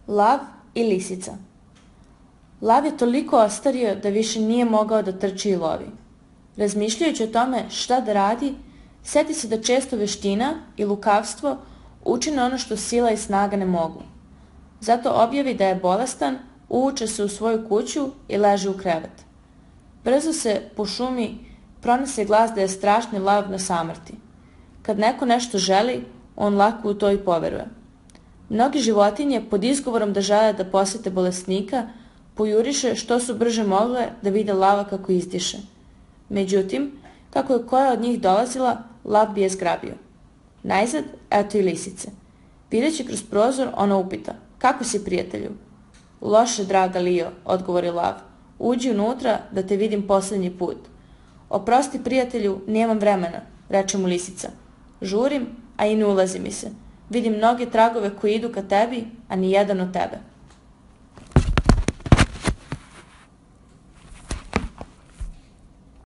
Lav i lisica. Lav je toliko ostario da više nije mogao da trči i lovi. Razmišljajući o tome šta da radi, seti se da često veština i lukavstvo učine ono što sila i snaga ne mogu. Zato objavi da je bolestan, uvuče se u svoju kuću i leže u krevet. Brzo se po šumi pronese glas da je strašni lav na samrti. Kad neko nešto želi, on lako u to i poveruje. Mnogi životinje pod izgovorom da žele da posete bolesnika pojuriše što su brže mogle da vide lava kako izdiše. Međutim, kako je koja od njih dolazila, lav bi je zgrabio. Najzad, eto i lisice. Videći kroz prozor, ona upita: "Kako si, prijatelju?" "Loše, draga Lio," odgovori lav. "Uđi unutra da te vidim poslednji put." "Oprosti, prijatelju, nemam vremena," reče mu lisica. "Žurim, a i ne ulazi mi se. Vidim mnoge tragove koji idu ka tebi, a ni jedan od tebe."